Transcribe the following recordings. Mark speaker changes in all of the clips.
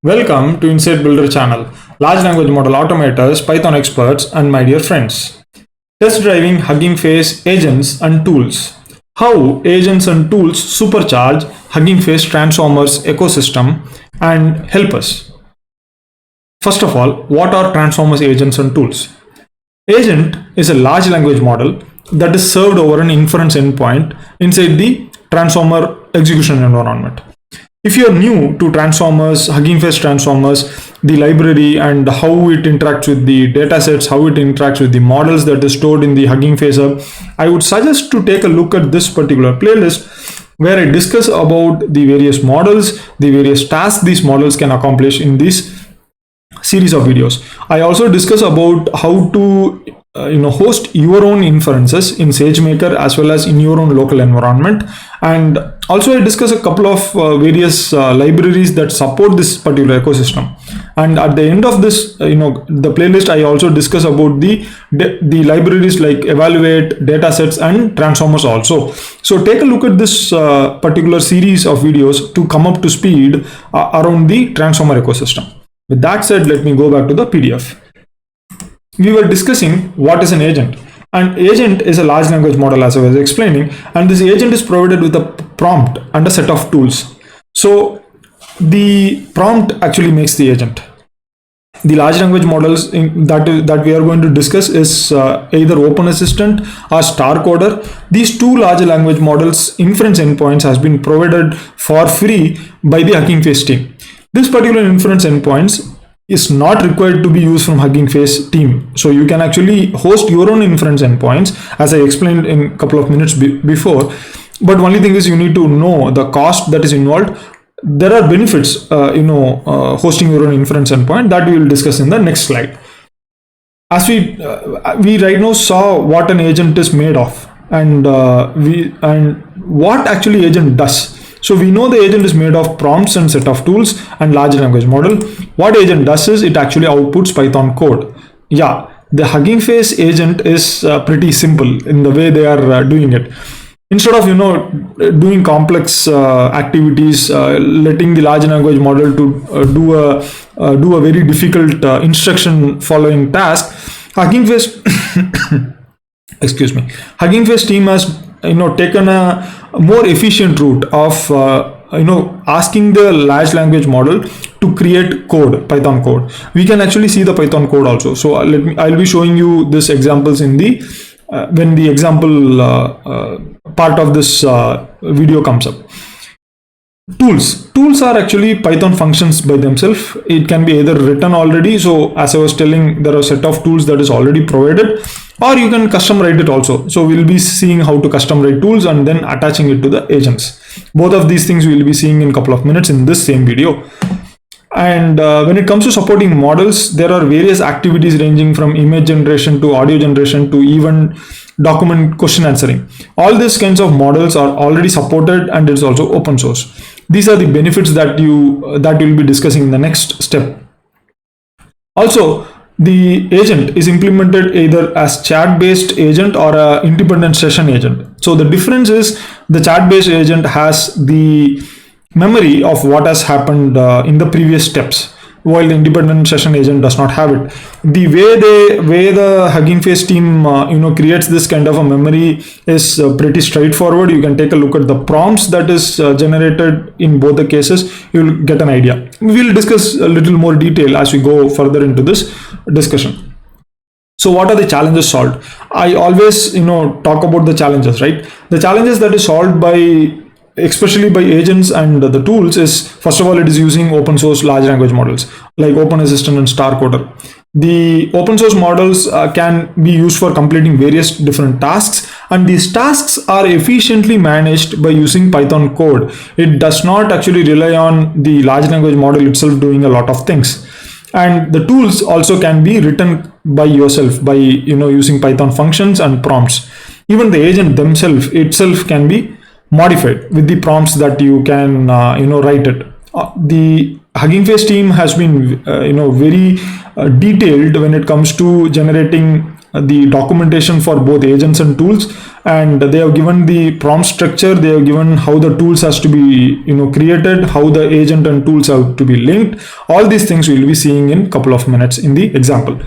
Speaker 1: Welcome to Inside Builder channel, large language model automators, Python experts, and my dear friends. Test driving Huggingface agents and tools. How agents and tools supercharge Huggingface transformers ecosystem and help us. First of all, what are transformers agents and tools? Agent is a large language model that is served over an inference endpoint inside the transformer execution environment. If you're new to transformers, Huggingface transformers, the library and how it interacts with the datasets, how it interacts with the models that is stored in the Huggingface hub, I would suggest to take a look at this particular playlist where I discuss about the various models, the various tasks these models can accomplish in this series of videos. I also discuss about how to host your own inferences in SageMaker as well as in your own local environment, and also I discuss a couple of various libraries that support this particular ecosystem. And at the end of this the playlist, I also discuss about the libraries like evaluate, datasets, and transformers also. So take a look at this particular series of videos to come up to speed around the transformer ecosystem. With that said, let me go back to the PDF. We were discussing what is an agent. An agent is a large language model, as I was explaining, and this agent is provided with a prompt and a set of tools. So the prompt actually makes the agent. The large language models that we are going to discuss is either Open Assistant or StarCoder. These two large language models inference endpoints has been provided for free by the Huggingface team. This particular inference endpoints is not required to be used from Huggingface team. So you can actually host your own inference endpoints, as I explained in a couple of minutes before. But only thing is you need to know the cost that is involved. There are benefits, hosting your own inference endpoint that we will discuss in the next slide. As we right now saw what an agent is made of, and what actually agent does. So we know the agent is made of prompts and set of tools and large language model. What agent does is it actually outputs Python code. Yeah, the Huggingface agent is pretty simple in the way they are doing it. Instead of doing complex activities, letting the large language model to do a very difficult instruction following task, Huggingface Huggingface team has taken a more efficient route of asking the large language model to create code, Python code. We can actually see the Python code also. So I'll be showing you this examples in the when the example part of this video comes up. Tools are actually Python functions by themselves. It can be either written already, so as I was telling, there are a set of tools that is already provided, or you can custom write it also. So we'll be seeing how to custom write tools and then attaching it to the agents. Both of these things we'll be seeing in a couple of minutes in this same video. And when it comes to supporting models, there are various activities ranging from image generation to audio generation to even document question answering. All these kinds of models are already supported, and it's also open source. These are the benefits that we'll be discussing in the next step. Also, the agent is implemented either as chat-based agent or a independent session agent. So the difference is the chat-based agent has the memory of what has happened in the previous steps, while the independent session agent does not have it. The way the Huggingface team creates this kind of a memory is pretty straightforward. You can take a look at the prompts that is generated in both the cases. You'll get an idea. We'll discuss a little more detail as we go further into this discussion. So what are the challenges solved? I always talk about the challenges, right? The challenges that is solved especially by agents and the tools is, first of all, it is using open source large language models like Open Assistant and StarCoder. The open source models can be used for completing various different tasks, and these tasks are efficiently managed by using Python code. It does not actually rely on the large language model itself doing a lot of things. And the tools also can be written by yourself by using Python functions and prompts. Even the agent itself can be modified with the prompts that you can write it. The Huggingface team has been very detailed when it comes to generating the documentation for both agents and tools, and they have given the prompt structure. They have given how the tools has to be created, how the agent and tools have to be linked. All these things we'll be seeing in a couple of minutes in the example.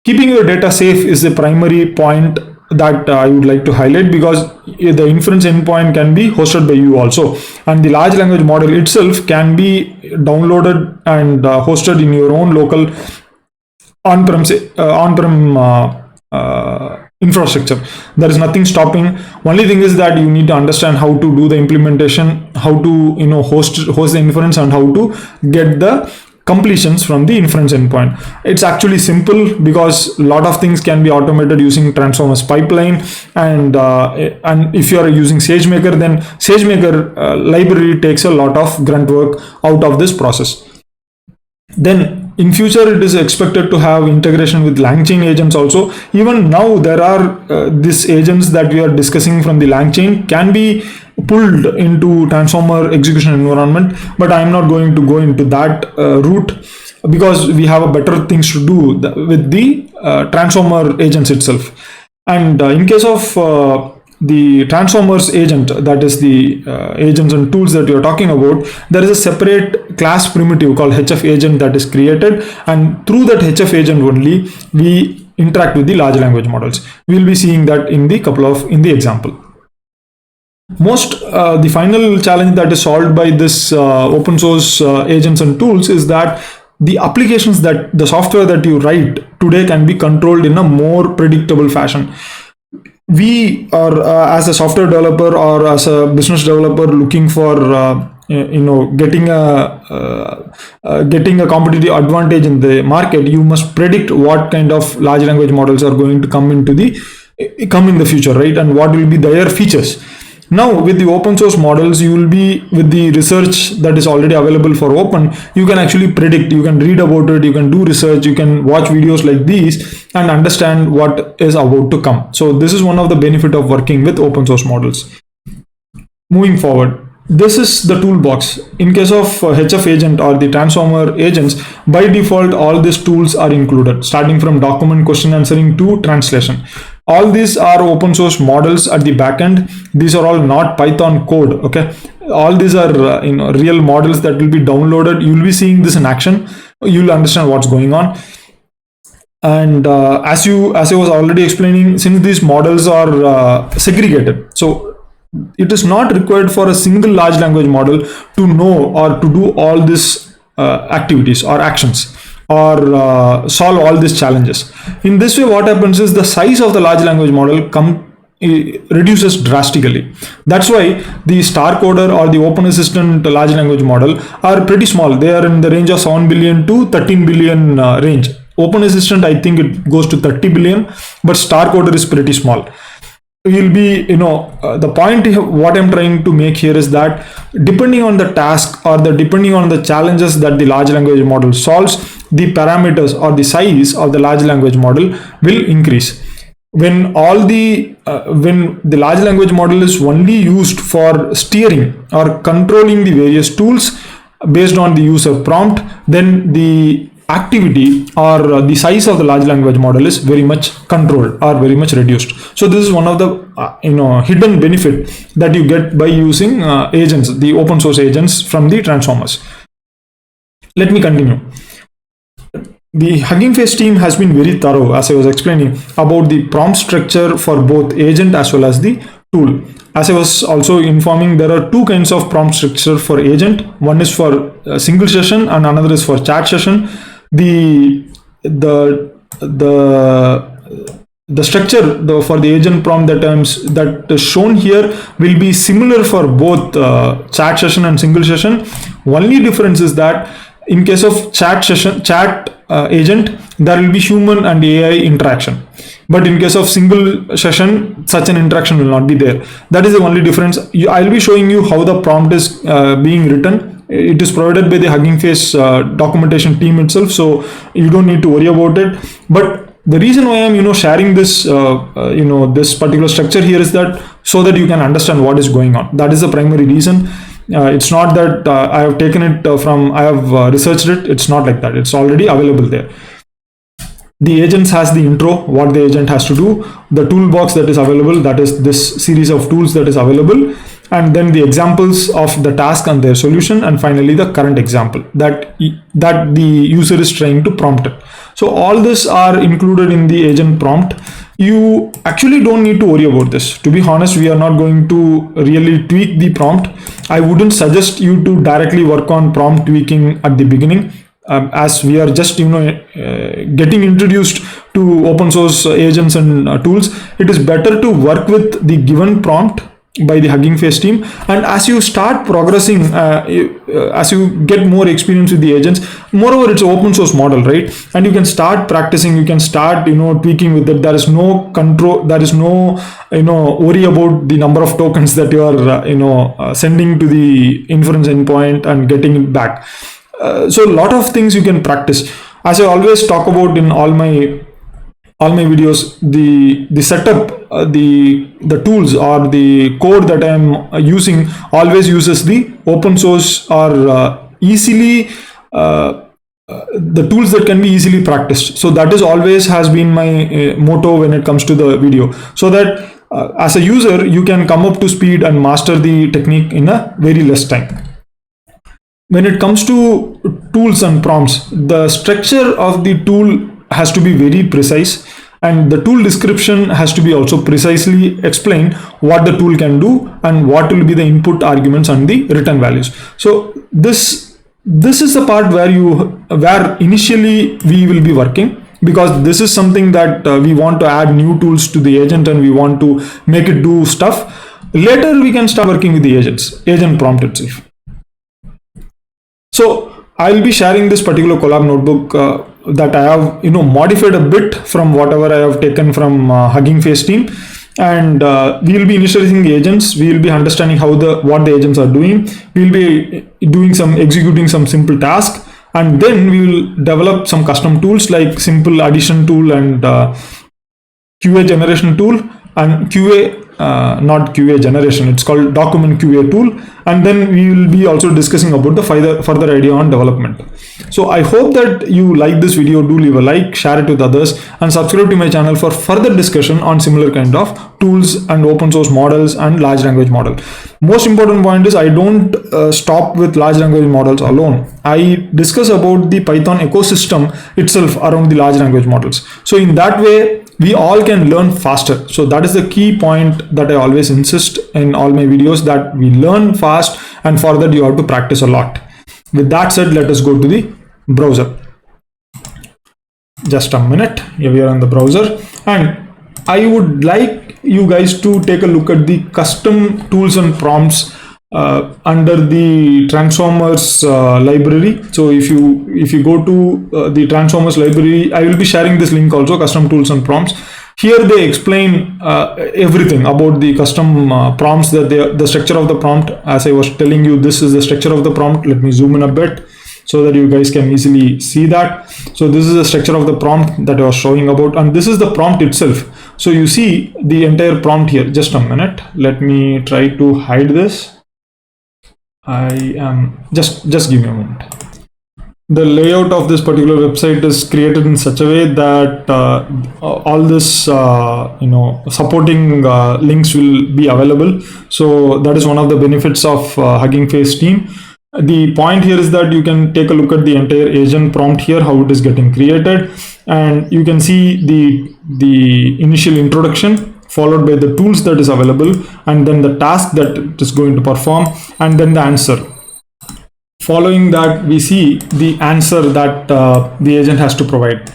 Speaker 1: Keeping your data safe is the primary point that I would like to highlight, because the inference endpoint can be hosted by you also, and the large language model itself can be downloaded and hosted in your own local on-prem infrastructure. There is nothing stopping. Only thing is that you need to understand how to do the implementation, how to host the inference, and how to get the completions from the inference endpoint. It's actually simple, because a lot of things can be automated using transformers pipeline, and if you are using SageMaker, then SageMaker library takes a lot of grunt work out of this process. Then in future, it is expected to have integration with langchain agents also. Even now, there are these agents that we are discussing from the langchain can be pulled into transformer execution environment, but I am not going to go into that route, because we have a better things to do with the transformer agents itself. And in case of the transformers agent, that is the agents and tools that you are talking about, there is a separate class primitive called HF agent that is created, and through that HF agent only we interact with the large language models. We will be seeing that in the example. The final challenge that is solved by this open source agents and tools is that the applications, that the software that you write today, can be controlled in a more predictable fashion. We are as a software developer or as a business developer looking for getting a competitive advantage in the market. You must predict what kind of large language models are going to come in the future, right? And what will be their features. Now, with the open source models, you will be with the research that is already available for open. You can actually predict, you can read about it, you can do research, you can watch videos like these and understand what is about to come. So this is one of the benefit of working with open source models. Moving forward, this is the toolbox. In case of HF agent or the transformer agents, by default, all these tools are included, starting from document question answering to translation. All these are open source models at the back end. These are all not Python code. Okay, all these are real models that will be downloaded. You will be seeing this in action. You will understand what's going on. And as I was already explaining, since these models are segregated, so it is not required for a single large language model to know or to do all these activities or actions, or solve all these challenges. In this way, what happens is the size of the large language model reduces drastically. That's why the star coder or the open assistant large language model are pretty small. They are in the range of 7 billion to 13 billion range. Open assistant, I think it goes to 30 billion, but star coder is pretty small. Will be, the point what I'm trying to make here is that depending on the task or depending on the challenges that the large language model solves, the parameters or the size of the large language model will increase. When the large language model is only used for steering or controlling the various tools based on the user prompt, then the activity or the size of the large language model is very much controlled or very much reduced. So this is one of the hidden benefit that you get by using agents, the open source agents from the transformers. Let me continue. The Huggingface team has been very thorough, as I was explaining, about the prompt structure for both agent as well as the tool. As I was also informing, there are two kinds of prompt structure for agent. One is for a single session and another is for chat session. The structure for the agent prompt that is shown here will be similar for both chat session and single session. Only difference is that in case of chat agent, there will be human and AI interaction. But in case of single session, such an interaction will not be there. That is the only difference. I'll be showing you how the prompt is being written. It is provided by the Huggingface documentation team itself, so you don't need to worry about it. But the reason why I'm sharing this this particular structure here is that so that you can understand what is going on. That is the primary reason. It's not that I have taken it I have researched it. It's not like that. It's already available there. The agents has the intro, what the agent has to do, the toolbox that is available, that is this series of tools that is available, and then the examples of the task and their solution, and finally the current example that the user is trying to prompt it. So all this are included in the agent prompt. You actually don't need to worry about this. To be honest, we are not going to really tweak the prompt. I wouldn't suggest you to directly work on prompt tweaking at the beginning. As we are just getting introduced to open source agents and tools, it is better to work with the given prompt by the Huggingface team, and as you start progressing, as you get more experience with the agents, moreover it's an open source model, right? And you can start practicing, you can start tweaking with it. There is no control, there is no worry about the number of tokens that you are sending to the inference endpoint and getting it back. So a lot of things you can practice. As I always talk about in all my videos, the setup, the tools or the code that I am using always uses the open source or easily the tools that can be easily practiced. So that is always has been my motto when it comes to the video, so that as a user you can come up to speed and master the technique in a very less time. When it comes to tools and prompts, the structure of the tool has to be very precise, and the tool description has to be also precisely explain what the tool can do and what will be the input arguments and the return values. So this is the part where initially we will be working, because this is something that we want to add new tools to the agent and we want to make it do stuff. Later we can start working with the agent prompt itself. So I'll be sharing this particular collab notebook that I have modified a bit from whatever I have taken from Huggingface team, and we will be initializing the agents. We will be understanding what the agents are doing. We will be executing some simple task, and then we will develop some custom tools like simple addition tool and QA generation tool, and not QA generation, it's called document QA tool. And then we will be also discussing about the further idea on development. So I hope that you like this video. Do leave a like, share it with others, and subscribe to my channel for further discussion on similar kind of tools and open source models and large language model. Most important point is I don't stop with large language models alone. I discuss about the Python ecosystem itself around the large language models. So in that way, we all can learn faster. So that is the key point that I always insist in all my videos, that we learn fast, and for that you have to practice a lot. With that said, let us go to the browser. Just a minute. Here we are on the browser, and I would like you guys to take a look at the custom tools and prompts under the transformers library. So if you go to the transformers library, I will be sharing this link also, custom tools and prompts. Here they explain everything about the custom prompts, that the structure of the prompt. As I was telling you, this is the structure of the prompt. Let me zoom in a bit so that you guys can easily see that. So this is the structure of the prompt that I was showing about, and this is the prompt itself. So you see the entire prompt here. Just a minute, let me try to hide this. I am just give me a moment. The layout of this particular website is created in such a way that all this supporting links will be available. So that is one of the benefits of Huggingface team. The point here is that you can take a look at the entire agent prompt here, how it is getting created, and you can see the initial introduction followed by the tools that is available, and then the task that it is going to perform, and then the answer. Following that, we see the answer that the agent has to provide.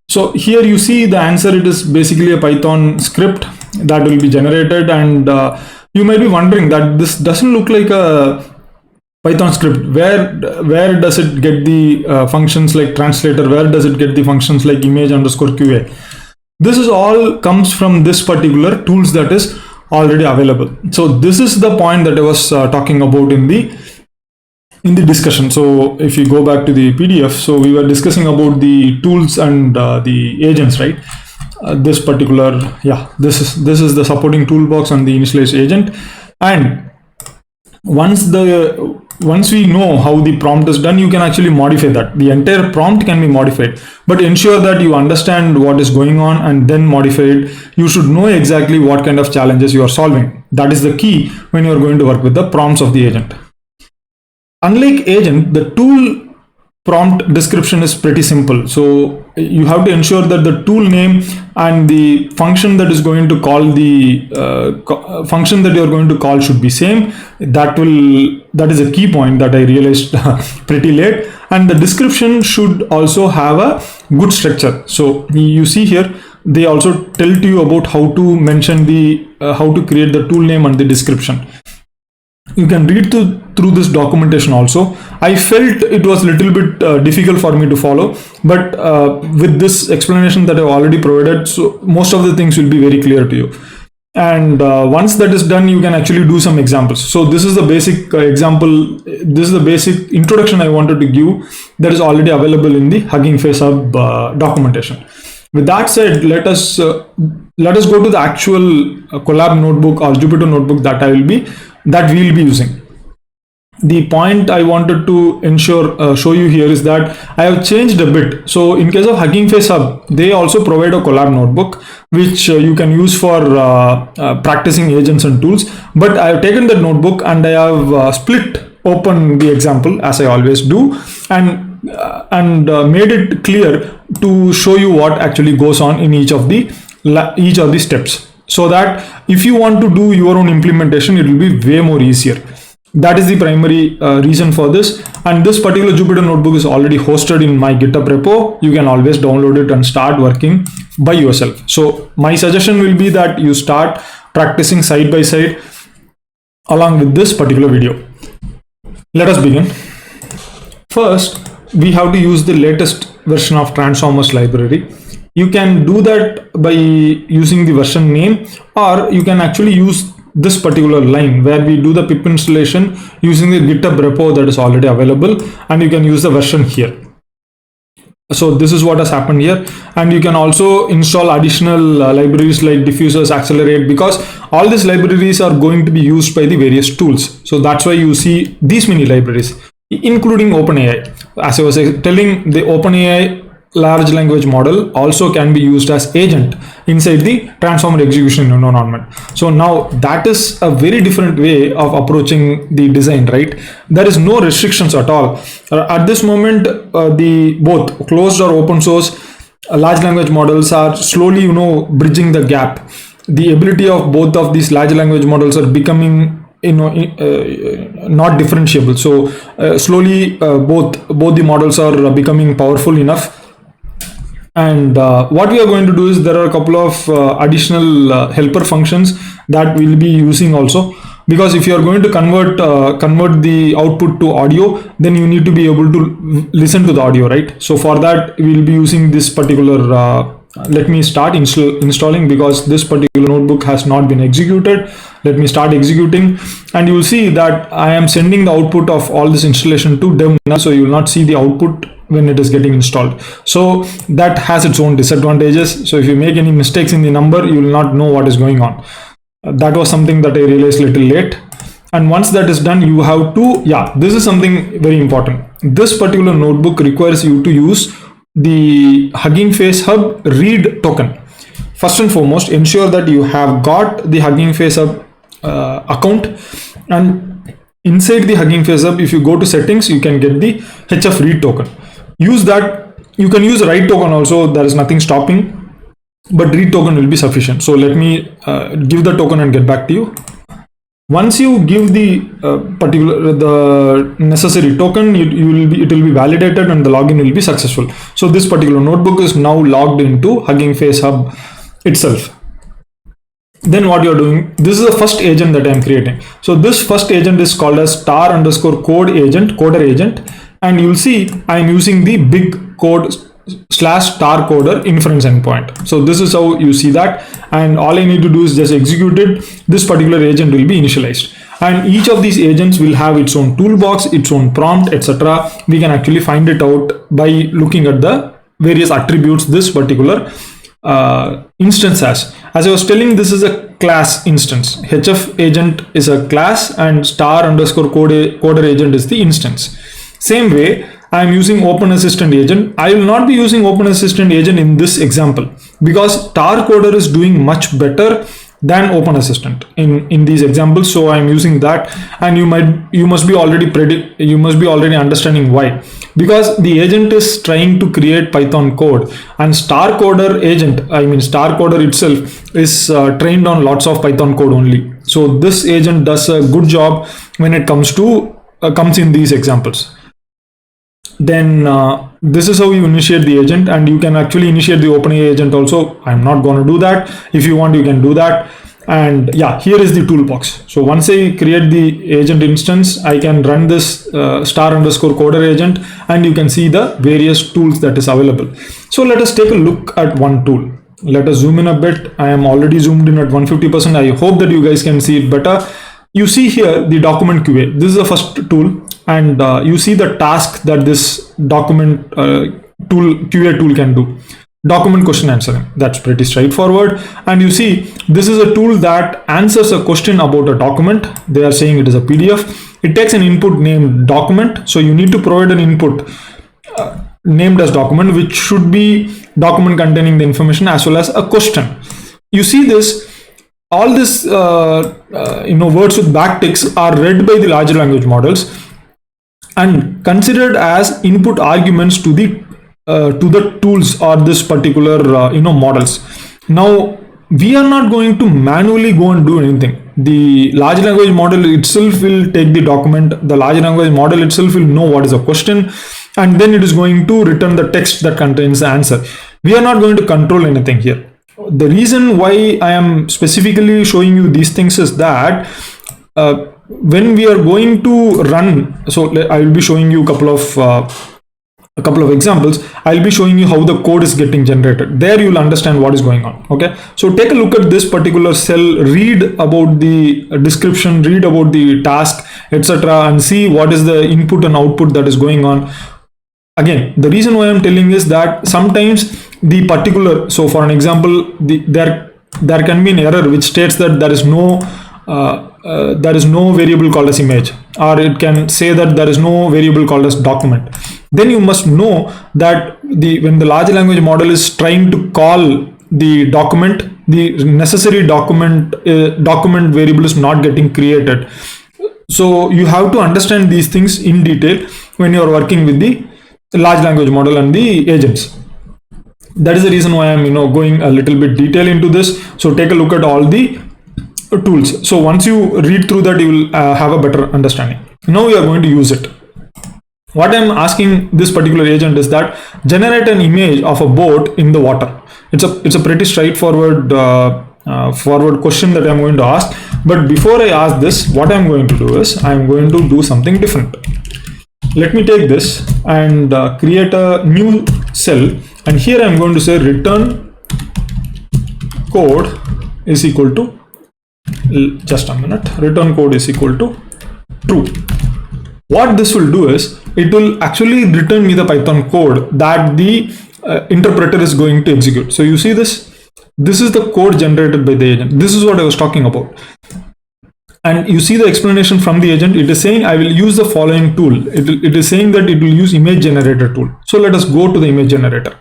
Speaker 1: So here you see the answer. It is basically a Python script that will be generated, and you might be wondering that this doesn't look like a Python script. Where does it get the functions like translator? Where does it get the functions like image_QA? This is all comes from this particular tools that is already available. So this is the point that I was talking about in the discussion. So if you go back to the PDF, so we were discussing about the tools and the agents, right? This particular, this is the supporting toolbox and the initialized agent. And once the once we know how the prompt is done, you can actually modify that. The entire prompt can be modified, but ensure that you understand what is going on and then modify it. You should know exactly what kind of challenges you are solving. That is the key when you are going to work with the prompts of the agent. Unlike agent, the tool prompt description is pretty simple. So you have to ensure that the tool name and the function that is going to call the function that you are going to call should be same. That is a key point that I realized pretty late. And the description should also have a good structure. So you see here, they also tell to you about how to mention the how to create the tool name and the description. You can read through this documentation also. I felt it was a little bit difficult for me to follow, but with this explanation that I've already provided, so most of the things will be very clear to you. And once that is done, you can actually do some examples. So this is the basic example. This is the basic introduction I wanted to give that is already available in the Huggingface Hub documentation. With that said, let us go to the actual Collab notebook or Jupyter notebook that we'll be using. The point I wanted to show you here is that I have changed a bit. So in case of Huggingface Hub, they also provide a Collab notebook which you can use for practicing agents and tools. But I have taken that notebook and I have split open the example as I always do, and made it clear to show you what actually goes on in each of the steps, so that if you want to do your own implementation, it will be way more easier. That is the primary reason for this. And this particular Jupyter notebook is already hosted in my GitHub repo. You can always download it and start working by yourself. So my suggestion will be that you start practicing side by side along with this particular video. Let us begin. First, we have to use the latest version of Transformers library. You can do that by using the version name, or you can actually use this particular line where we do the pip installation using the GitHub repo that is already available, and you can use the version here. So this is what has happened here. And you can also install additional libraries like diffusers, accelerate, because all these libraries are going to be used by the various tools. So that's why you see these many libraries, including OpenAI. As I was telling, the OpenAI large language model also can be used as agent inside the transformer execution environment. So now that is a very different way of approaching the design, right? There is no restrictions at all. At this moment, the both closed or open source large language models are slowly, bridging the gap. The ability of both of these large language models are becoming not differentiable. So slowly both the models are becoming powerful enough. And what we are going to do is there are a couple of additional helper functions that we'll be using also, because if you are going to convert the output to audio, then you need to be able to listen to the audio, right? So for that, we'll be using this particular let me start installing, because this particular notebook has not been executed. Let me start executing, and you will see that I am sending the output of all this installation to dev now, so you will not see the output when it is getting installed. So that has its own disadvantages. So if you make any mistakes in the number, you will not know what is going on. That was something that I realized a little late. And once that is done, you have to, this is something very important. This particular notebook requires you to use the Huggingface Hub read token. First and foremost, ensure that you have got the Huggingface Hub account, and inside the Huggingface Hub, if you go to settings, you can get the HF read token. Use that. You can use write token also, there is nothing stopping, but read token will be sufficient. So let me give the token and get back to you. Once you give the the necessary token, it will be validated and the login will be successful. So this particular notebook is now logged into Huggingface Hub itself. Then what you're doing, this is the first agent that I'm creating. So this first agent is called as star_code_agent, coder agent, and you'll see I'm using the big code /star coder inference endpoint. So this is how you see that, and all I need to do is just execute it. This particular agent will be initialized, and each of these agents will have its own toolbox, its own prompt, etc. We can actually find it out by looking at the various attributes this particular instance has. As I was telling, this is a class instance. HF agent is a class and star underscore coder agent is the instance. Same way, I am using Open Assistant agent. I will not be using Open Assistant agent in this example because star coder is doing much better than Open Assistant in these examples. So I'm using that, and you must be already understanding why, because the agent is trying to create Python code, and star coder itself is trained on lots of Python code only. So this agent does a good job when it comes in these examples. Then this is how you initiate the agent, and you can actually initiate the OpenAI agent also. I'm not going to do that. If you want, you can do that. And yeah, here is the toolbox. So once I create the agent instance, I can run this star underscore coder agent, and you can see the various tools that is available. So let us take a look at one tool. Let us zoom in a bit. I am already zoomed in at 150%. I hope that you guys can see it better. You see here the document QA. This is the first tool, and you see the task that this document QA tool can do. Document question answering. That's pretty straightforward. And you see, this is a tool that answers a question about a document. They are saying it is a PDF. It takes an input named document. So you need to provide an input named as document, which should be document containing the information as well as a question. You see this. All this, words with backticks are read by the large language models and considered as input arguments to the tools or this particular models. Now we are not going to manually go and do anything. The large language model itself will take the document. The large language model itself will know what is a question, and then it is going to return the text that contains the answer. We are not going to control anything here. The reason why I am specifically showing you these things is that when we are going to run, so I will be showing you a couple of examples. I'll be showing you how the code is getting generated. There you will understand what is going on. Okay, so take a look at this particular cell, read about the description, read about the task, etc., and see what is the input and output that is going on. Again, the reason why I'm telling is that sometimes the particular, so for an example, there can be an error which states that there is no variable called as image, or it can say that there is no variable called as document. Then you must know that when the large language model is trying to call the document, the necessary document variable is not getting created. So you have to understand these things in detail when you are working with the large language model and the agents. That is the reason why I'm going a little bit detail into this. So take a look at all the tools. So once you read through that, you will have a better understanding. Now we are going to use it. What I'm asking this particular agent is that generate an image of a boat in the water. It's a pretty straightforward question that I'm going to ask. But before I ask this, what I'm going to do is I'm going to do something different. Let me take this and create a new cell, and here I'm going to say return code is equal to, just a minute, return code is equal to true. What this will do is it will actually return me the Python code that the interpreter is going to execute. So you see this is the code generated by the agent. This is what I was talking about. And you see the explanation from the agent. It is saying I will use the following tool. It is saying that it will use image generator tool. So let us go to the image generator.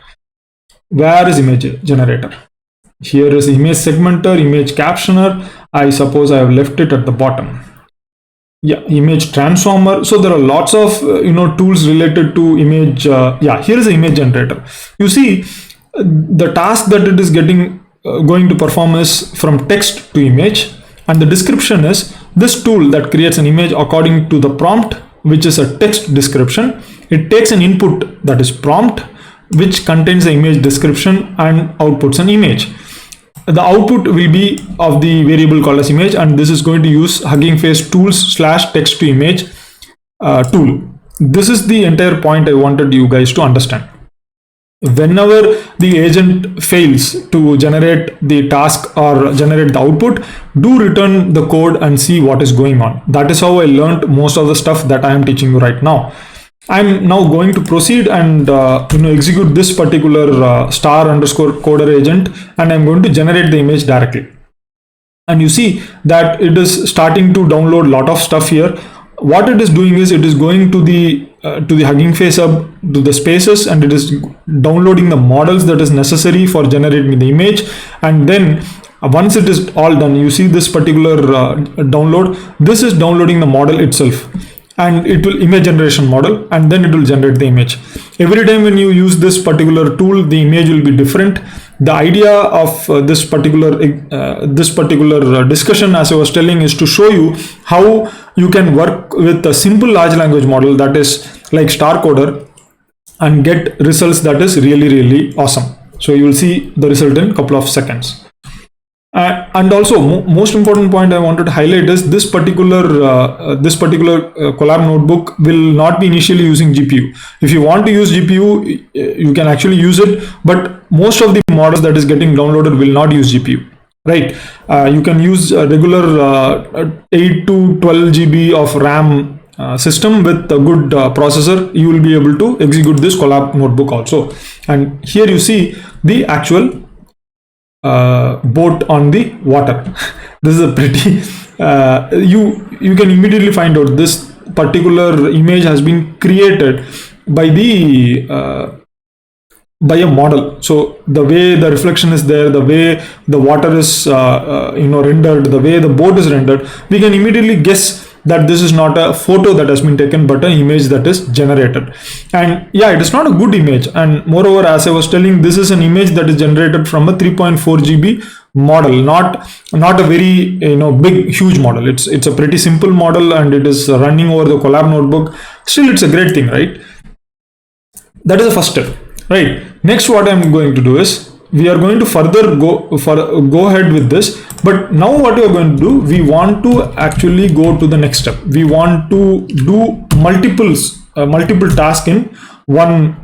Speaker 1: Where is image generator? Here is image segmenter, image captioner. I suppose I have left it at the bottom. Yeah, image transformer. So there are lots of tools related to image. Here is the image generator. You see the task that it is going to perform is from text to image. And the description is this tool that creates an image according to the prompt, which is a text description. It takes an input that is prompt, which contains the image description, and outputs an image. The output will be of the variable called as image, and this is going to use Huggingface tools / text to image tool. This is the entire point I wanted you guys to understand. Whenever the agent fails to generate the task or generate the output, do return the code and see what is going on. That is how I learned most of the stuff that I am teaching you right now. I'm now going to proceed and execute this particular star underscore coder agent, and I'm going to generate the image directly. and you see that it is starting to download a lot of stuff here. What it is doing is it is going to the Huggingface hub, to the spaces, and it is downloading the models that is necessary for generating the image. And then once it is all done, you see this particular download, this is downloading the model itself, and it will image generation model, and then it will generate the image. Every time when you use this particular tool, the image will be different. The idea of this particular discussion, as I was telling, is to show you how you can work with a simple large language model that is like StarCoder and get results that is really awesome. So you will see the result in a couple of seconds. And also, most important point I wanted to highlight is this particular Collab notebook will not be initially using GPU. If you want to use GPU, you can actually use it, but most of the models that is getting downloaded will not use GPU, right? You can use a regular 8 to 12 GB of RAM system with a good processor. You will be able to execute this Collab notebook also. And here you see the actual boat on the water. This is a pretty you can immediately find out this particular image has been created by a model. So the way the reflection is there, the way the water is rendered, the way the boat is rendered, we can immediately guess that this is not a photo that has been taken, but an image that is generated. And yeah, it is not a good image. And moreover, as I was telling, this is an image that is generated from a 3.4 GB model, not a very big huge model. It's a pretty simple model, and it is running over the Collab notebook. Still, it's a great thing, right? That is the first step, right? Next, what I'm going to do is we are going to further go ahead with this. But now what we are going to do, we want to actually go to the next step. We want to do multiple tasks in one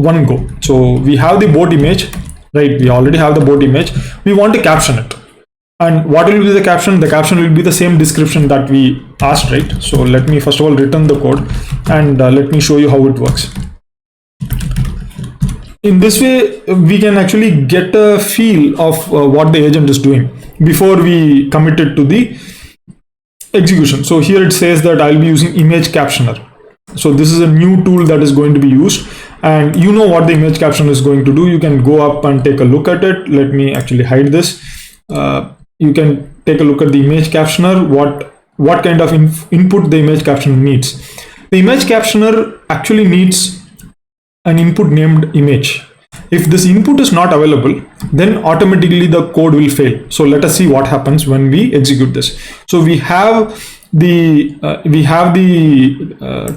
Speaker 1: go. So we have the boat image, right? We already have the boat image. We want to caption it. And what will be the caption? The caption will be the same description that we asked, right? So let me first of all return the code, and let me show you how it works. In this way, we can actually get a feel of what the agent is doing before we commit it to the execution. So here it says that I'll be using image captioner. So this is a new tool that is going to be used, and you know what the image caption is going to do. You can go up and take a look at it. Let me actually hide this. You can take a look at the image captioner, what kind of input the image captioner needs. The image captioner actually needs an input named image. If this input is not available, then automatically the code will fail. So let us see what happens when we execute this. So we have the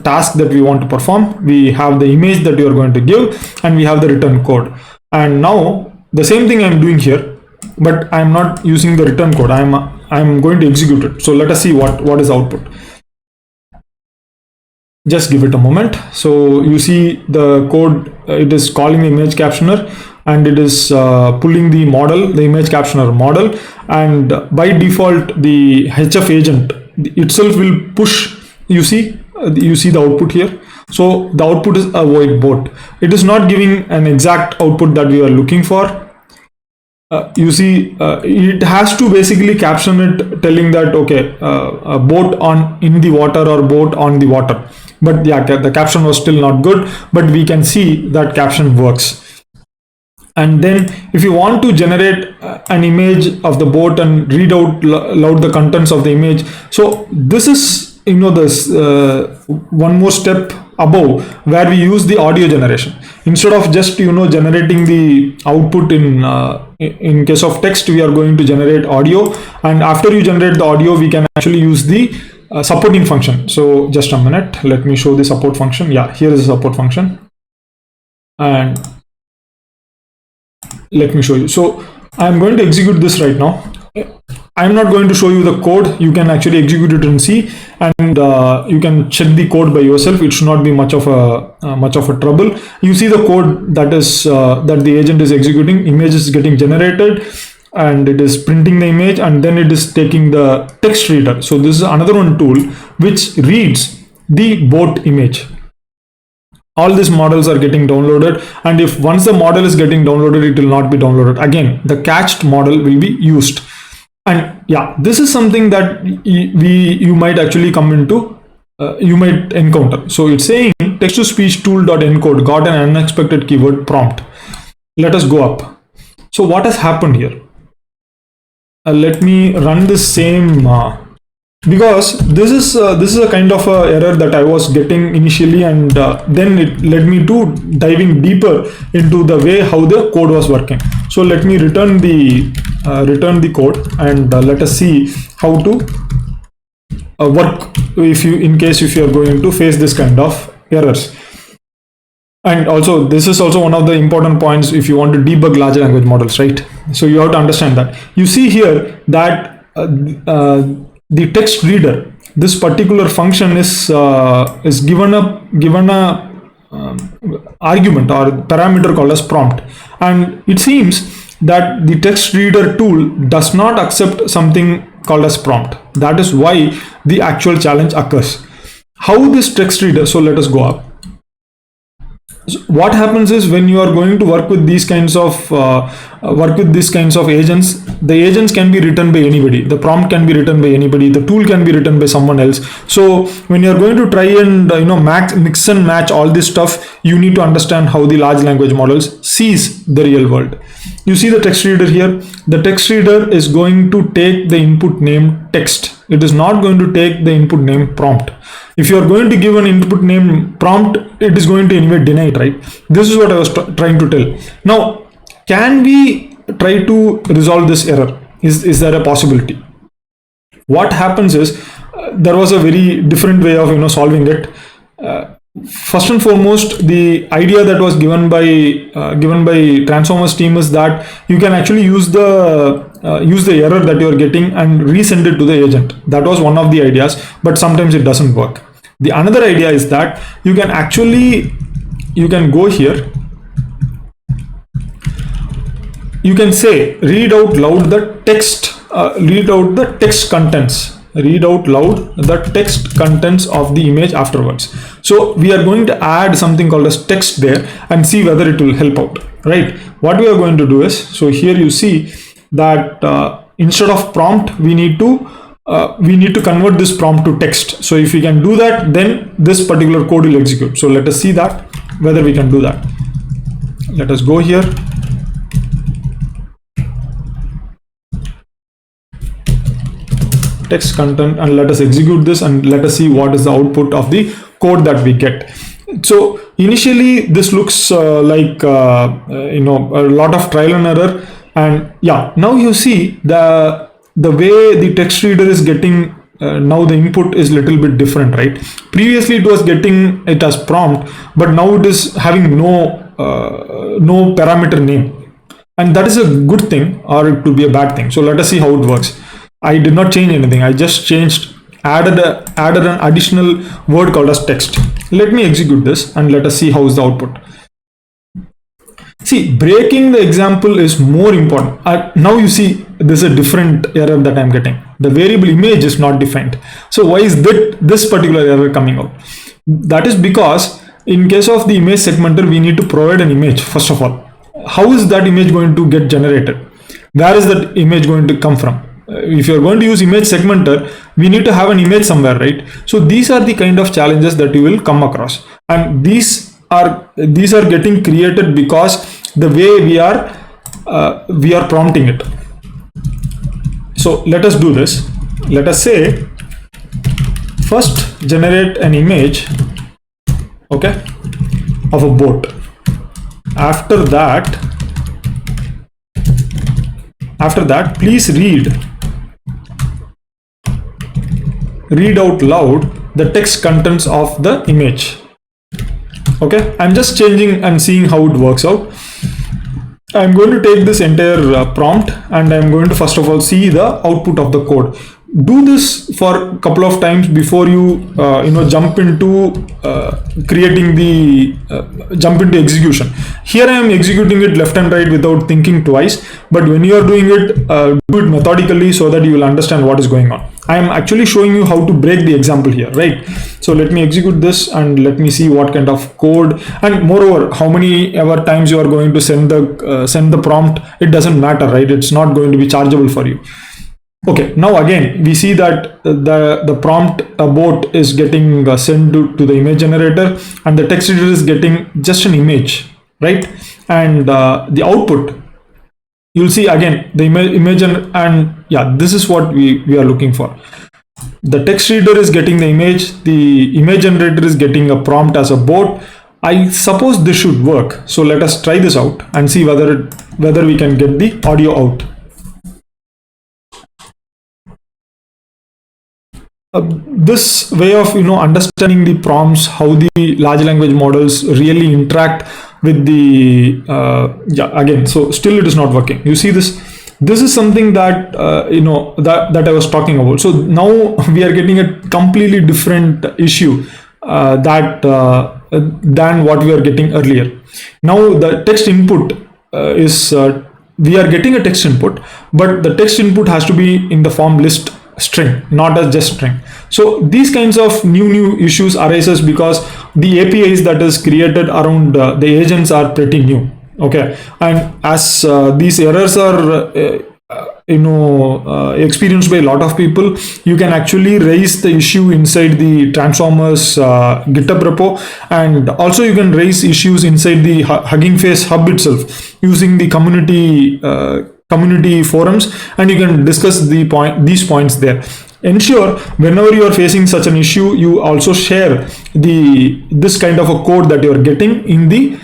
Speaker 1: task that we want to perform. We have the image that we are going to give, and we have the return code. And now the same thing I'm doing here, but I'm not using the return code. I'm going to execute it. So let us see what is output. Just give it a moment. So you see the code, it is calling the image captioner, and it is pulling the model, the image captioner model, and by default the HF agent itself will push. You see the output here. So the output is a void boat. It is not giving an exact output that we are looking for. You see, it has to basically caption it, telling that okay, a boat in the water or boat on the water. But yeah, the caption was still not good, but we can see that caption works. And then if you want to generate an image of the boat and read out loud the contents of the image, so this is this one more step above, where we use the audio generation. Instead of just generating the output in case of text, we are going to generate audio, and after you generate the audio, we can actually use the supporting function. So just a minute, let me show the support function. Yeah, here is the support function, and let me show you. So I'm going to execute this right now. I'm not going to show you the code. You can actually execute it in C, and you can check the code by yourself. It should not be much of a trouble. You see the code that the agent is executing. Image is getting generated, and it is printing the image, and then it is taking the text reader. So this is another one tool which reads the boat image. All these models are getting downloaded, and if once the model is getting downloaded, it will not be downloaded again. The cached model will be used. And yeah, this is something that you might actually come into, you might encounter. So it's saying text to speech tool.encode got an unexpected keyword prompt. Let us go up. So what has happened here? Let me run this same because this is a kind of a error that I was getting initially, and then it led me to diving deeper into the way how the code was working. So let me return the code, and let us see how to work if you are going to face this kind of errors. And also, this is also one of the important points if you want to debug large language models, right? So you have to understand that. You see here that the text reader, this particular function is given a argument or parameter called as prompt, and it seems that the text reader tool does not accept something called as prompt. That is why the actual challenge occurs. How this text reader? So let us go up. So what happens is when you are going to work with these kinds of agents, the agents can be written by anybody, the prompt can be written by anybody, the tool can be written by someone else. So when you are going to try and mix and match all this stuff, you need to understand how the large language models sees the real world. You see the text reader here. The text reader is going to take the input name text. It is not going to take the input name prompt. If you are going to give an input name prompt, it is going to anyway deny it, right? This is what I was trying to tell. Now, can we try to resolve this error? Is there a possibility? What happens is there was a very different way of solving it. First and foremost, the idea that was given by Transformers team is that you can actually use the error that you are getting and resend it to the agent. That was one of the ideas, but sometimes it doesn't work. The another idea is that you can go here. You can say read out loud the text. Read out the text contents. Read out loud the text contents of the image afterwards. So we are going to add something called as text there and see whether it will help out, right? What we are going to do is, so here you see that instead of prompt, we need to convert this prompt to text. So if we can do that, then this particular code will execute. So let us see that whether we can do that. Let us go here. Text content, and let us execute this, and let us see what is the output of the code that we get. So initially this looks like a lot of trial and error, and yeah, now you see the way the text reader is getting now the input is little bit different, right? Previously it was getting it as prompt, but now it is having no parameter name, and that is a good thing or it could be a bad thing. So let us see how it works. I did not change anything. I just added an additional word called as text. Let me execute this and let us see how is the output. See, breaking the example is more important. Now you see this is a different error that I'm getting. The variable image is not defined. So why is this particular error coming out? That is because in case of the image segmenter, we need to provide an image first of all. How is that image going to get generated? Where is that image going to come from? If you're going to use image segmenter, we need to have an image somewhere, right? So these are the kind of challenges that you will come across, and these are getting created because the way we are prompting it. So let us do this. Let us say first generate an image, okay, of a boat. After that, please read out loud the text contents of the image. Okay, I'm just changing and seeing how it works out. I'm going to take this entire prompt and I'm going to first of all see the output of the code. Do this for a couple of times before you jump into jump into execution. Here I am executing it left and right without thinking twice, but when you are doing it, do it methodically so that you will understand what is going on. I am actually showing you how to break the example here, right? So let me execute this and let me see what kind of code, and moreover, how many ever times you are going to send the prompt. It doesn't matter, right? It's not going to be chargeable for you. Okay, now again we see that the prompt abort is getting sent to the image generator, and the text reader is getting just an image, right? And the output, you'll see again the image, and yeah, this is what we are looking for. The text reader is getting the image generator is getting a prompt as a bot. I suppose this should work. So let us try this out and see whether we can get the audio out. This way of understanding the prompts, how the large language models really interact with the yeah, again, so still it is not working. You see this is something that that I was talking about. So now we are getting a completely different issue than what we are getting earlier. Now the text input is we are getting a text input, but the text input has to be in the form list string, not as just string. So these kinds of new issues arises because the APIs that is created around the agents are pretty new. Okay, and as these errors are experienced by a lot of people, you can actually raise the issue inside the Transformers GitHub repo, and also you can raise issues inside the Huggingface hub itself using the community forums, and you can discuss these points there. Ensure whenever you are facing such an issue, you also share this kind of a code that you are getting in the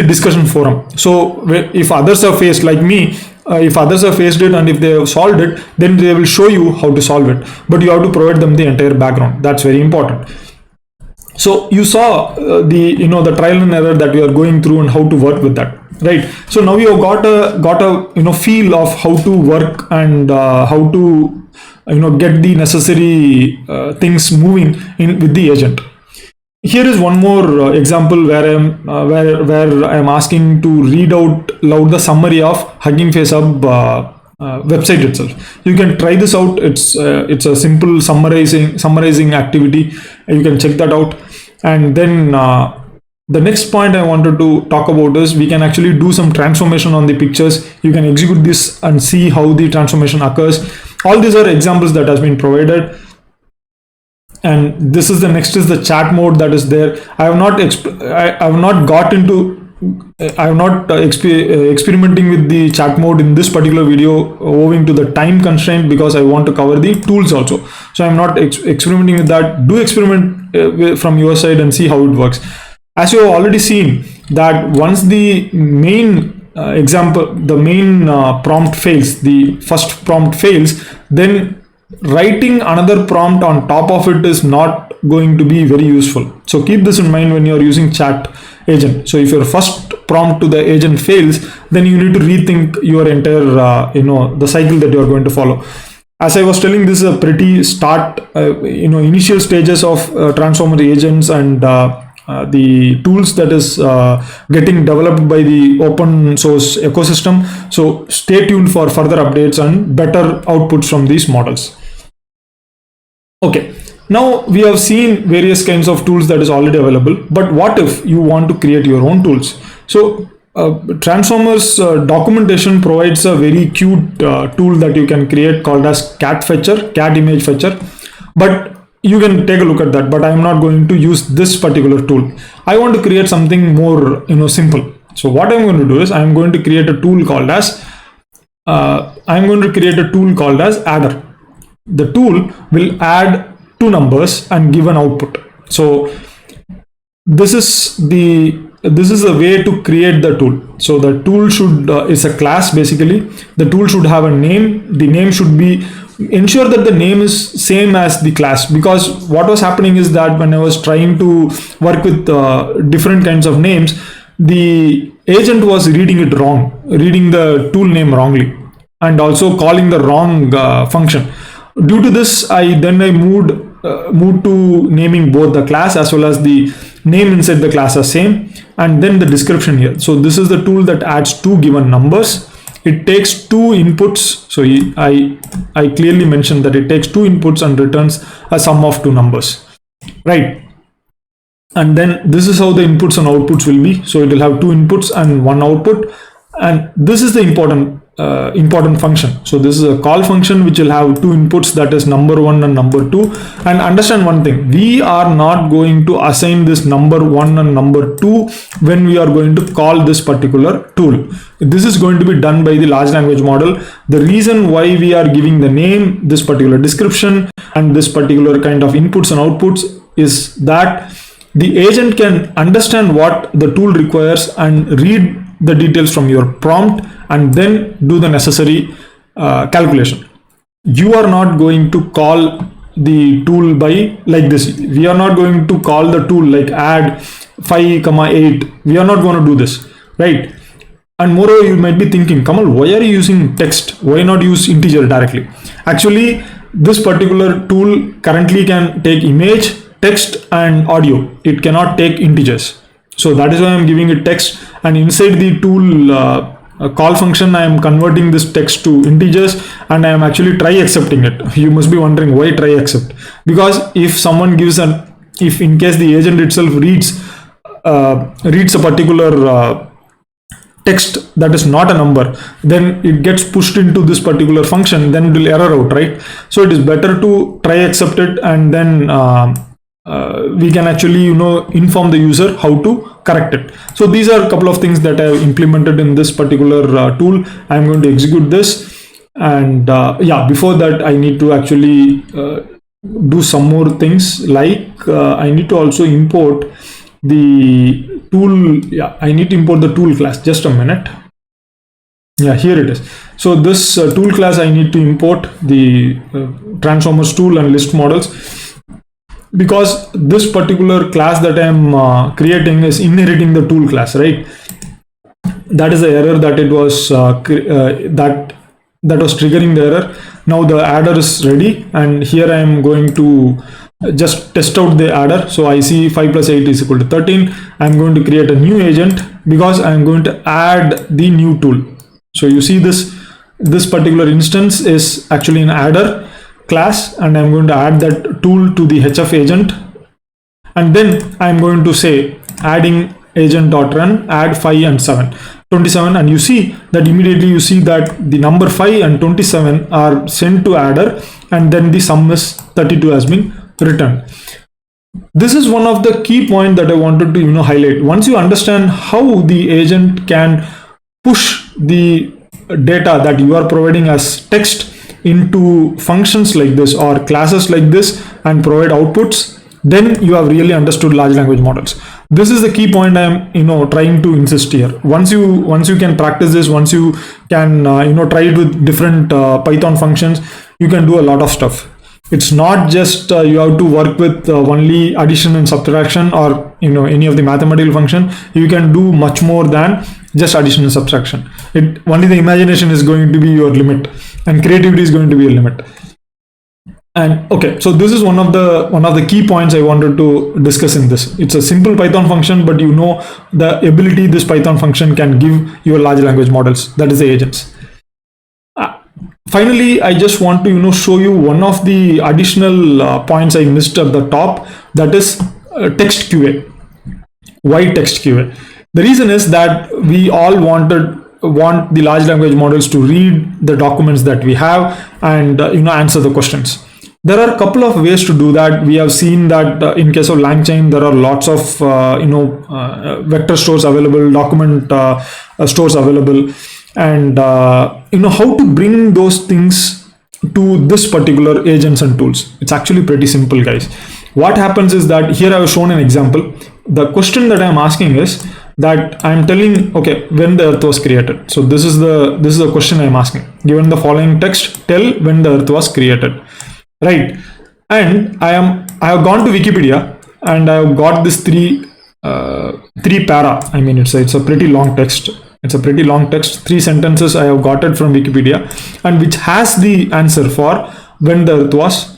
Speaker 1: discussion forum. So if others have faced, like me, if others have faced it and if they have solved it, then they will show you how to solve it, but you have to provide them the entire background. That's very important. So you saw the trial and error that we are going through and how to work with that, right? So now you have got a feel of how to work and how to get the necessary things moving in with the agent. Here is one more example where I'm asking to read out loud the summary of Hugging Face Hub website itself. You can try this out. It's a simple summarizing activity. You can check that out. And then the next point I wanted to talk about is we can actually do some transformation on the pictures. You can execute this and see how the transformation occurs. All these are examples that has been provided. And this is the next is the chat mode that is there. I have not experimenting with the chat mode in this particular video owing to the time constraint, because I want to cover the tools also. So I'm not experimenting with that. Do experiment from your side and see how it works. As you have already seen that once the main prompt fails, the first prompt fails, then writing another prompt on top of it is not going to be very useful. So keep this in mind when you're using chat agent. So if your first prompt to the agent fails, then you need to rethink your entire the cycle that you're going to follow. As I was telling, this is a pretty initial stages of transformer agents and the tools that is getting developed by the open source ecosystem. So stay tuned for further updates and better outputs from these models. Okay, now we have seen various kinds of tools that is already available, but what if you want to create your own tools? So Transformers documentation provides a very cute tool that you can create called as cat image fetcher, but you can take a look at that, but I'm not going to use this particular tool. I want to create something more simple. So what I'm going to do is I'm going to create a tool called as adder. The tool will add two numbers and give an output. So this is a way to create the tool. So the tool should is a class basically. The tool should have a name. The name should be, ensure that the name is same as the class, because what was happening is that when I was trying to work with different kinds of names, the agent was reading the tool name wrongly, and also calling the wrong function. Due to this, I moved to naming both the class as well as the name inside the class as same, and then the description here. So this is the tool that adds two given numbers. It takes two inputs. So I clearly mentioned that it takes two inputs and returns a sum of two numbers, right? And then this is how the inputs and outputs will be. So it will have two inputs and one output. And this is the important important function. So this is a call function which will have two inputs, that is number 1 and number 2. And understand one thing, we are not going to assign this number 1 and number 2 when we are going to call this particular tool. This is going to be done by the large language model. The reason why we are giving the name, this particular description, and this particular kind of inputs and outputs is that the agent can understand what the tool requires and read the details from your prompt and then do the necessary calculation. You are not going to call the tool by like this. We are not going to call the tool like add 5,8. We are not going to do this, right? And moreover, you might be thinking, Kamal, why are you using text? Why not use integer directly? Actually, this particular tool currently can take image, text, and audio. It cannot take integers. So that is why I'm giving it text, and inside the tool call function, I am converting this text to integers, and I am actually try accepting it. You must be wondering why try accept, because if someone gives if in case the agent itself reads a particular text that is not a number, then it gets pushed into this particular function, then it will error out, right? So it is better to try accept it, and then we can actually inform the user how to correct it. So these are a couple of things that I have implemented in this particular tool. I'm going to execute this, and yeah, before that I need to actually do some more things, like I need to also import the tool. Yeah, I need to import the tool class. Just a minute. Yeah, here it is. So this tool class, I need to import the transformers tool and list models, because this particular class that I am creating is inheriting the tool class, right? That is the error that it was that was triggering the error. Now the adder is ready, and here I am going to just test out the adder. So I see 5 plus 8 is equal to 13. I'm going to create a new agent because I'm going to add the new tool. So you see this particular instance is actually an adder class, and I'm going to add that tool to the HF agent, and then I'm going to say adding agent.run add 5 and 27, and you see that immediately you see that the number 5 and 27 are sent to adder, and then the sum is 32 has been returned. This is one of the key points that I wanted to highlight. Once you understand how the agent can push the data that you are providing as text into functions like this or classes like this and provide outputs, then you have really understood large language models. This is the key point I am trying to insist here. Once you can practice this, once you can try it with different Python functions, you can do a lot of stuff. It's not just you have to work with only addition and subtraction or any of the mathematical function. You can do much more than just addition and subtraction. Only the imagination is going to be your limit, and creativity is going to be a limit. And okay, so this is one of the key points I wanted to discuss in this. It's a simple Python function, but the ability this Python function can give your large language models, that is the agents. Finally, I just want to show you one of the additional points I missed at the top, that is text QA. Why text QA? The reason is that we all want the large language models to read the documents that we have and answer the questions. There are a couple of ways to do that. We have seen that in case of langchain, there are lots of vector stores available, document stores available, and how to bring those things to this particular agents and tools. It's actually pretty simple, guys. What happens is that here I have shown an example. The question that I'm asking is that I'm telling, okay, when the earth was created. So this is the question I'm asking. Given the following text, tell when the earth was created, right? And I have gone to Wikipedia and I have got this three para. I mean, it's a pretty long text. It's a pretty long text. 3 sentences I have got it from Wikipedia, and which has the answer for when the earth was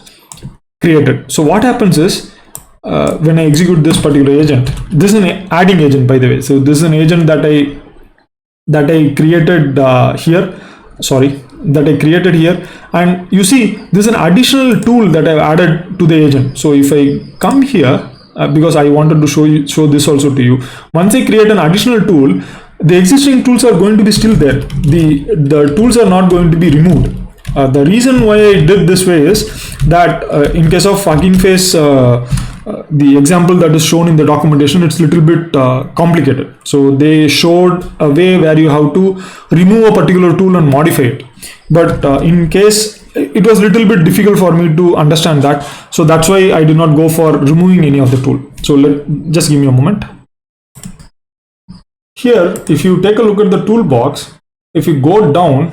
Speaker 1: created. So what happens is, when I execute this particular agent, this is an adding agent, by the way. So this is an agent that I created here. Sorry, that I created here, and you see this is an additional tool that I've added to the agent. So if I come here, because I wanted to show this also to you. Once I create an additional tool, the existing tools are going to be still there. The tools are not going to be removed. The reason why I did this way is that in case of Huggingface, the example that is shown in the documentation, it's a little bit complicated. So they showed a way where you have to remove a particular tool and modify it. But in case it was a little bit difficult for me to understand that, so that's why I did not go for removing any of the tool. So just give me a moment. Here, if you take a look at the toolbox, if you go down,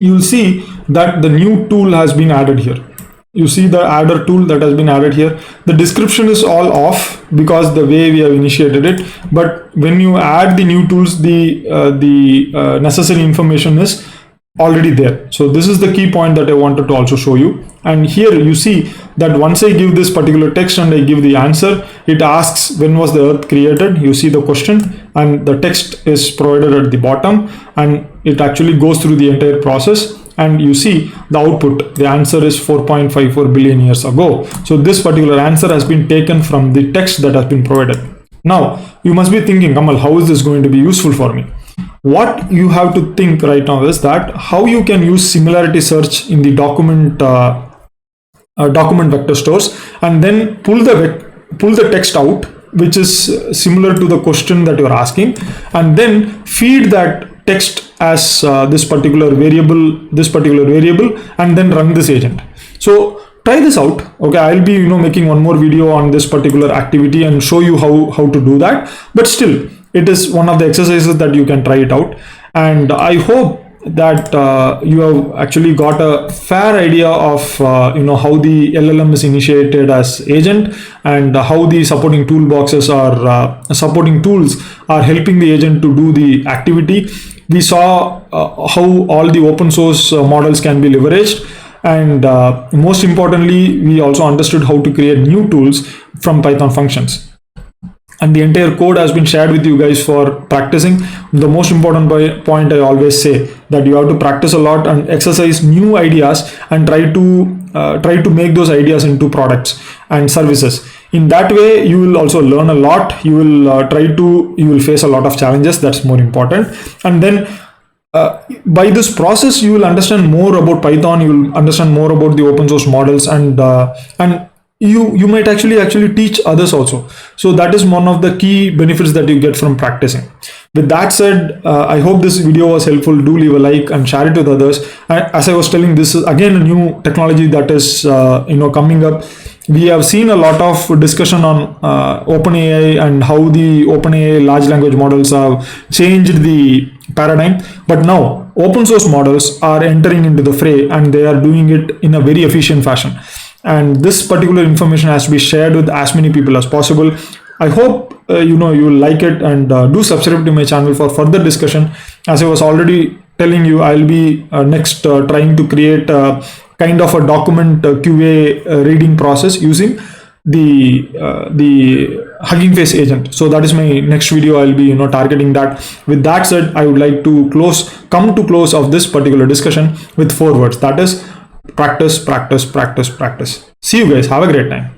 Speaker 1: you'll see that the new tool has been added here. You see the adder tool that has been added here. The description is all off because the way we have initiated it. But when you add the new tools, the necessary information is already there. So this is the key point that I wanted to also show you. And here you see that once I give this particular text and I give the answer, it asks when was the earth created. You see the question and the text is provided at the bottom, and it actually goes through the entire process. And you see the output, the answer is 4.54 billion years ago. So this particular answer has been taken from the text that has been provided. Now you must be thinking, Kamal, how is this going to be useful for me? What you have to think right now is that how you can use similarity search in the document vector stores, and then pull the text out which is similar to the question that you're asking, and then feed that text as this particular variable, and then run this agent. So try this out. Okay, I'll be making one more video on this particular activity and show you how to do that. But still, it is one of the exercises that you can try it out. And I hope that you have actually got a fair idea of how the LLM is initiated as agent, and how the supporting toolboxes are supporting tools are helping the agent to do the activity. We saw how all the open source models can be leveraged, and most importantly, we also understood how to create new tools from Python functions. And the entire code has been shared with you guys for practicing. The most important point I always say, that you have to practice a lot and exercise new ideas, and try to make those ideas into products and services. In that way, you will also learn a lot. You will face a lot of challenges. That's more important. And then by this process, you will understand more about Python. You will understand more about the open source models, and you might actually teach others also. So that is one of the key benefits that you get from practicing. With that said, I hope this video was helpful. Do leave a like and share it with others. As I was telling, this is again a new technology that is coming up. We have seen a lot of discussion on OpenAI and how the OpenAI large language models have changed the paradigm. But now open source models are entering into the fray, and they are doing it in a very efficient fashion. And this particular information has to be shared with as many people as possible. I hope you will like it, and do subscribe to my channel for further discussion. As I was already telling you, I'll be next trying to create kind of a document QA reading process using the Huggingface agent. So that is my next video. I'll be targeting that. With that said, I would like to come to close of this particular discussion with 4 words. That is practice, practice, practice, practice. See you guys. Have a great time.